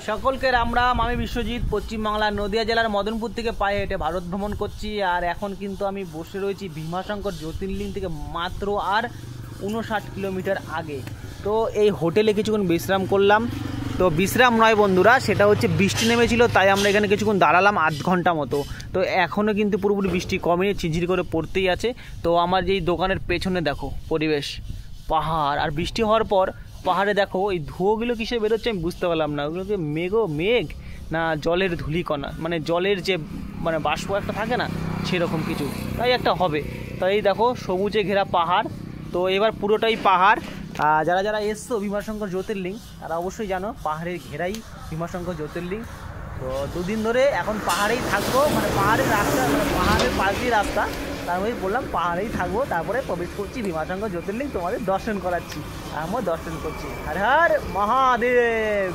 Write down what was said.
সকলকে রাম রাম। আমি বিশ্বজিৎ, পশ্চিমবাংলার নদিয়া জেলার মদনপুর থেকে পায়ে হেঁটে ভারত ভ্রমণ করছি। আর এখন কিন্তু আমি বসে রয়েছি ভীমাশঙ্কর জ্যোতির্লিঙ্গ থেকে মাত্র আর 59 কিলোমিটার আগে। তো এই হোটেলে কিছুক্ষণ বিশ্রাম করলাম। তো বিশ্রাম নয় বন্ধুরা, সেটা হচ্ছে বৃষ্টি নেমেছিল, তাই আমরা এখানে কিছুক্ষণ দাঁড়ালাম আধ ঘন্টা মতো। তো এখনও কিন্তু পুরোপুরি বৃষ্টি কমেনি, ঝিরঝির করে পড়তেই আছে। তো আমার যেই দোকানের পেছনে দেখো পরিবেশ, পাহাড়, আর বৃষ্টি হওয়ার পর পাহাড়ে দেখো এই ধুয়োগুলো কিসে বেরোচ্ছে আমি বুঝতে পারলাম না। ওগুলোকে মেঘ না জলের ধূলিকণা, মানে জলের যে মানে বাষ্প একটা থাকে না, সেরকম কিছু তাই একটা হবে। তাই দেখো সবুজে ঘেরা পাহাড়। তো এবার পুরোটাই পাহাড়। যারা যারা এসছো ভীমাশঙ্কর জ্যোতির্লিঙ্গ তারা অবশ্যই জানো পাহাড়ের ঘেরাই ভীমাশঙ্কর জ্যোতির্লিঙ্গ। তো দুদিন ধরে এখন পাহাড়েই থাকবো, মানে পাহাড়ের রাস্তা, মানে পাহাড়ের পাশ দিয়ে রাস্তা, তার মধ্যে বললাম পাহাড়েই থাকবো। তারপরে প্রবেশ করছি ভীমাশঙ্কর জ্যোতির্লিঙ্গ, তোমাদের দর্শন করাচ্ছি, আমিও দর্শন করছি। হর হর মহাদেব।